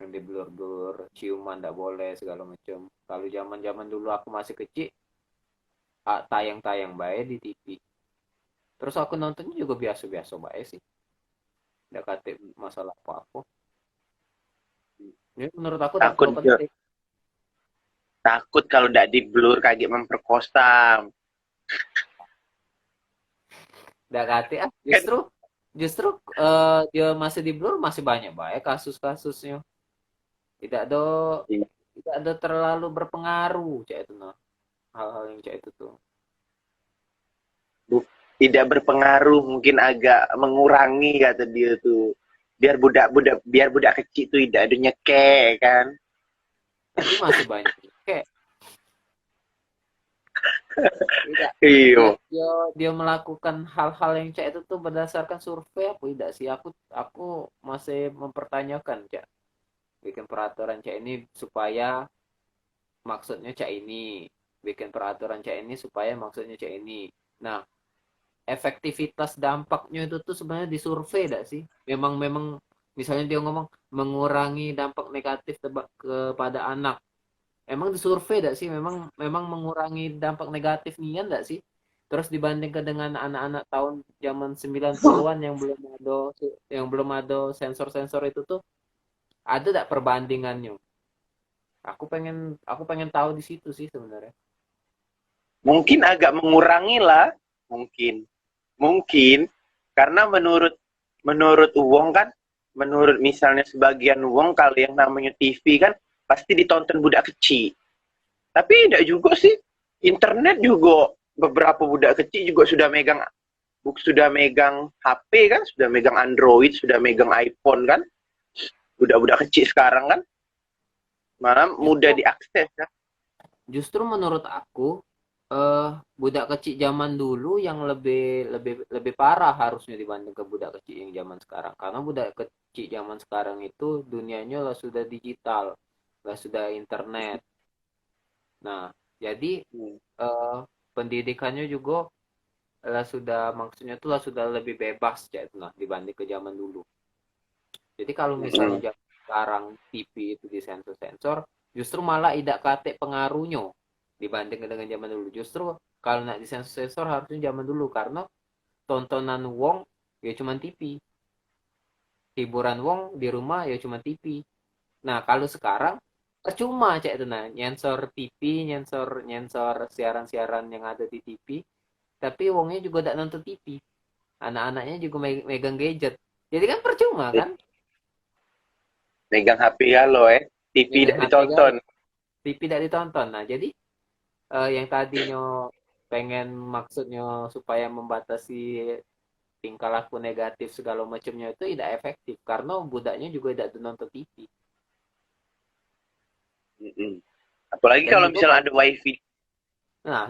yang di blur-blur, ciuman nggak boleh segala macam. Kalau zaman-zaman dulu aku masih kecil, tayang-tayang baik di TV. Terus aku nontonnya juga biasa-biasa baik sih. Nggak kate masalah apa-apa. Ini menurut aku tak Takut perlu penting. takut kalau ndak di blur kayak memperkosa. Nggak kate ah. Kan Justru justru dia masih di blur masih banyak baik kasus-kasusnya. Tidak ada tidak ada terlalu berpengaruh cak itu nah. Hal-hal yang cak itu tuh. tidak berpengaruh, mungkin agak mengurangi kata dia tuh. Biar budak kecil tuh tidak ada nyekek kan. Tapi masih banyak. Kayak tidak dia Iyo. dia dia melakukan hal-hal yang cak itu tuh berdasarkan survei apa tidak sih? Aku masih mempertanyakan cak. Bikin peraturan cak ini supaya maksudnya cak ini. Bikin peraturan cak ini supaya maksudnya cak ini. Nah, efektivitas dampaknya itu tuh sebenarnya disurvei tidak sih? Memang memang misalnya dia ngomong mengurangi dampak negatif kepada anak. Emang disurvei tidak sih? Memang memang mengurangi dampak negatif nian tidak sih? Terus dibandingkan dengan anak-anak tahun zaman 90-an yang belum ada sensor-sensor itu tuh ada tidak perbandingannya? Aku pengen tahu di situ sih sebenarnya. Mungkin agak mengurangi lah, mungkin. Mungkin karena menurut uang kan, menurut misalnya sebagian uang kalau yang namanya TV kan pasti ditonton budak kecil. Tapi tidak juga sih. Internet juga beberapa budak kecil juga sudah megang HP kan, sudah megang Android, sudah megang iPhone kan. Budak-budak kecil sekarang kan malah mudah Justru diakses kan. Justru menurut aku eh budak kecil zaman dulu yang lebih lebih lebih parah harusnya dibanding ke budak kecil yang zaman sekarang. Karena budak kecil zaman sekarang itu dunianya lah sudah digital, lah sudah internet. Nah, jadi Hmm. eh pendidikannya juga lah sudah maksudnya tuh lah sudah lebih bebas ya nah dibanding ke zaman dulu. Jadi kalau misalnya Hmm. zaman sekarang TV itu disensor-sensor, justru malah tidak kate pengaruhnya dibanding dengan zaman dulu. Justru kalau nak disensor-sensor harusnya zaman dulu karena tontonan wong ya cuma TV, hiburan wong di rumah ya cuma TV. Nah kalau sekarang percuma cek itu nah nyensor TV, nyensor nyensor siaran-siaran yang ada di TV, tapi wongnya juga tidak nonton TV, anak-anaknya juga megang gadget. Jadi kan percuma kan? Megang HP ya lo TV Megang tidak HP kan ditonton. TV tidak ditonton. Nah, jadi yang tadinya pengen maksudnya supaya membatasi tingkah laku negatif segala macamnya itu tidak efektif karena budaknya juga tidak nonton TV. Mm-mm. Apalagi Dan kalau juga misalnya balik, ada wifi.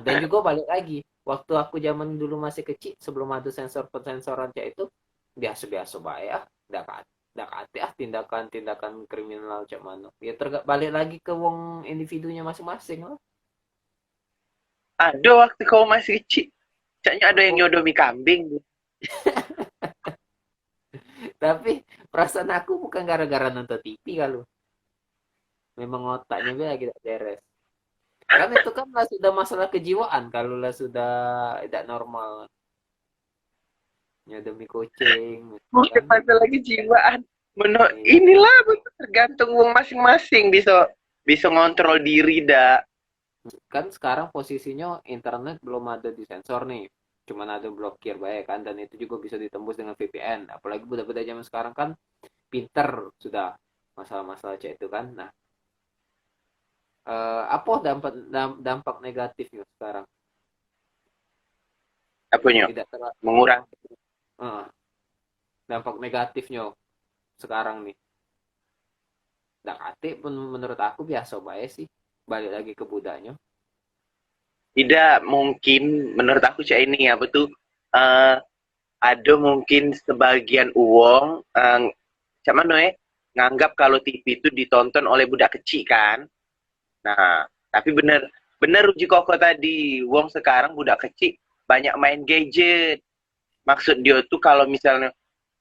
dan juga balik lagi waktu aku zaman dulu masih kecil sebelum ada sensor pensensoran kayak itu biasa-biasa baik ah, tidak kate ah tindakan-tindakan kriminal cak mana. Ya balik lagi ke wong individunya masing-masing lah. Ada waktu kau masih kecil. Caknya ada yang Aku nyodomi kambing. tapi perasaan aku bukan gara-gara nonton TV kalau memang otaknya dia lagi tidak beres. Kan itu kan lah sudah masalah kejiwaan kalau lah sudah tidak normal. Ya demi kucing Bukan misalkan. masalah kejiwaan. Iya. Inilah tergantung uang masing-masing bisa bisa ngontrol diri dah. Kan sekarang posisinya internet belum ada di sensor nih. Cuman ada blokir baik kan dan itu juga bisa ditembus dengan VPN. Apalagi budak-budak zaman sekarang kan pinter sudah masalah-masalah cek itu kan. Nah, apa dampak negatifnya sekarang? Apanya? Tidak terlalu Mengurang. dampak negatifnya sekarang nih. Dak ate pun menurut aku biasa baik sih. Balik lagi ke budanya. Tidak mungkin menurut aku cak ini apa tuh eh, ada mungkin sebagian uang cak mana nganggap kalau TV itu ditonton oleh budak kecil kan. Nah, tapi bener bener uji koko tadi, uang sekarang budak kecil banyak main gadget. Maksud dia tuh kalau misalnya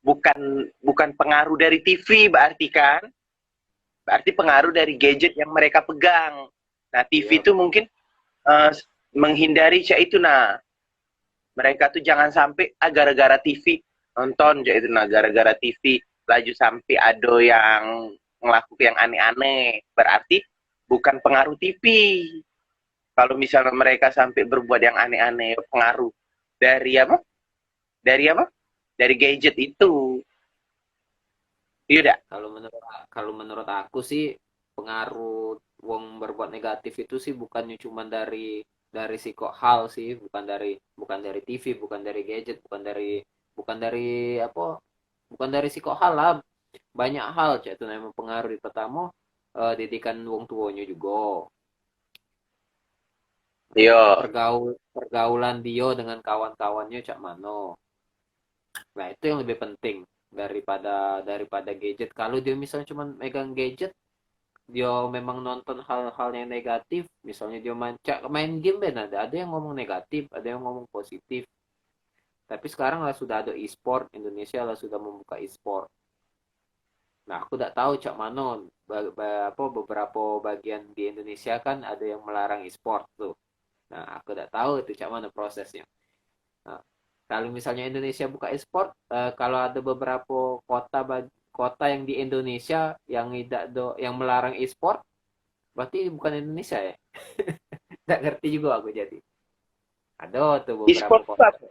bukan bukan pengaruh dari TV berarti kan, Berarti pengaruh dari gadget yang mereka pegang. Nah, TV Iya, itu mungkin eh, menghindari cak itu. Nah, mereka tuh jangan sampai gara-gara TV nonton cak itu. Nah, gara-gara TV laju sampai ada yang ngelakuin yang aneh-aneh. Berarti bukan pengaruh TV. Kalau misalnya mereka sampai berbuat yang aneh-aneh, pengaruh dari apa? Dari apa? Dari gadget itu. Iya, dak? kalau menurut aku sih pengaruh wong berbuat negatif itu sih bukannya cuma dari si kok hal sih, bukan dari TV, bukan dari gadget, bukan dari apa, bukan dari si kok hal lah. Banyak hal cak itu yang mempengaruhi. Pertama, didikan wong tuanya juga. Nah, Iya. pergaulan dia dengan kawan-kawannya cak mano. Nah, itu yang lebih penting daripada gadget. Kalau dia misalnya cuma megang gadget, dia memang nonton hal-hal yang negatif, misalnya dia main game, ben ada yang ngomong negatif, ada yang ngomong positif. Tapi sekarang lah sudah ada e-sport, Indonesia lah sudah membuka e-sport. Nah, aku tidak tahu cak manon apa beberapa bagian di Indonesia kan ada yang melarang e-sport tuh. Nah, aku tidak tahu itu cak mana prosesnya. Nah, kalau misalnya Indonesia buka e-sport, kalau ada beberapa kota yang di Indonesia yang tidak yang melarang e-sport, berarti bukan Indonesia ya? Nggak ngerti juga aku jadi. Ada tuh beberapa E-sport itu kota. apa?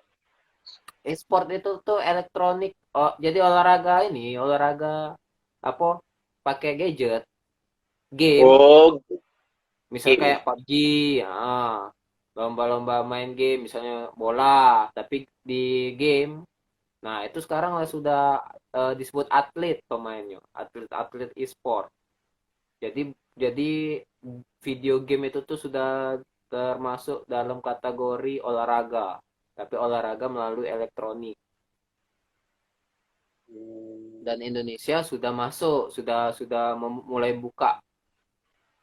E-sport itu tuh elektronik. Oh, jadi olahraga ini, olahraga apa? Pakai gadget, game. Oh, Misal game. kayak PUBG, lomba-lomba main game, misalnya bola, tapi di game. Nah, itu sekarang lah sudah disebut atlet pemainnya, atlet-atlet e-sport. Jadi jadi video game itu tuh sudah termasuk dalam kategori olahraga, tapi olahraga melalui elektronik. Dan Indonesia sudah masuk, sudah mulai buka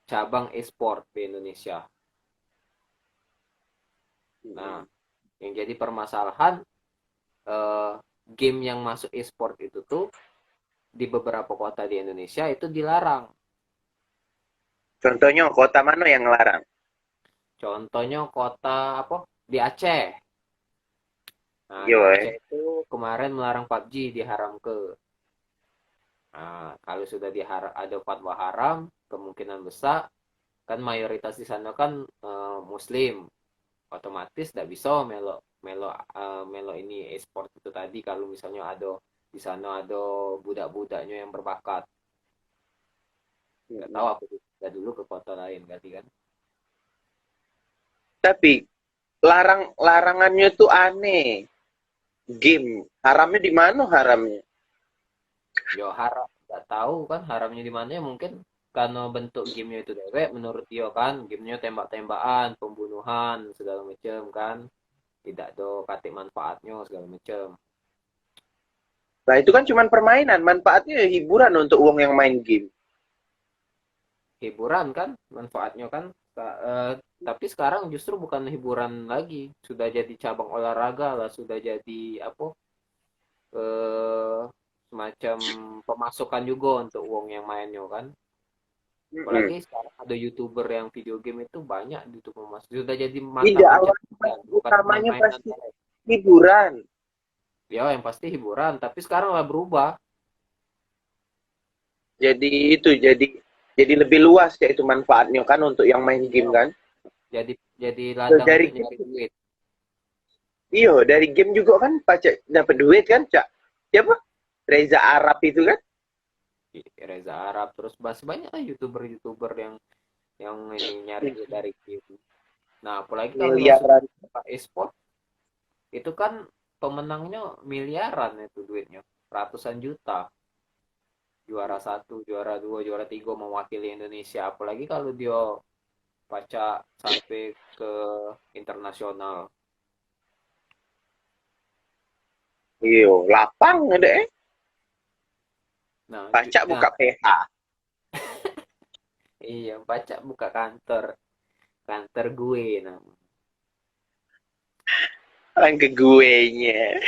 cabang e-sport di Indonesia. Nah, yang jadi permasalahan, eh, game yang masuk e-sport itu tuh di beberapa kota di Indonesia itu dilarang. Contohnya kota mana yang ngelarang? Contohnya kota apa? Di Aceh. Nah, Iya, di Aceh eh. itu kemarin melarang PUBG, diharam ke. Nah, kalau sudah ada fatwa haram, kemungkinan besar kan mayoritas di sana kan Muslim, otomatis tidak bisa melo melo melo ini e-sport itu tadi kalau misalnya ada di sana ada budak-budaknya yang berbakat. Nggak tahu aku juga dulu ke kota lain ganti kan. Tapi larangannya tuh aneh. Game. Haramnya di mana haramnya? Yo haram, nggak tahu kan haramnya di mana ya, mungkin karena bentuk gamenya itu dewek menurut dia kan gamenya tembak-tembakan, pembunuhan segala macam kan, tidak ada katik manfaatnya segala macam. Nah, itu kan cuma permainan. Manfaatnya ya hiburan untuk uang yang main game. Hiburan kan manfaatnya kan. Tapi sekarang justru bukan hiburan lagi, sudah jadi cabang olahraga lah, sudah jadi apa, eh, semacam pemasukan juga untuk uang yang mainnya kan. Mm-mm. Apalagi sekarang ada YouTuber yang video game itu banyak di YouTube Mas. Sudah jadi mata Tidak, awalnya pencaharian, pasti bukan utamanya main-mainan pasti lagi. hiburan. Ya, yang pasti hiburan, tapi sekarang lah berubah. Jadi itu jadi lebih luas ya itu manfaatnya kan untuk yang main Iya, game kan. jadi jadi So, ladang dari untuk nyari duit. iyo dari game juga kan pacak dapat duit kan, Cak. Siapa? Reza Arab itu kan Reza Arab terus banyak lah YouTuber-YouTuber yang ini nyari duit dari game. Nah, apalagi kalau lah sudah miliaran. buka e-sport, itu kan pemenangnya miliaran itu duitnya, ratusan juta. Juara satu, juara dua, juara tiga mewakili Indonesia. Apalagi kalau dia pacak sampai ke internasional. Iyo, lapang ada eh. Nah, Pacak buka PH. iya, pacak buka kantor, kantor gue. Nah, Orang ke gue nya.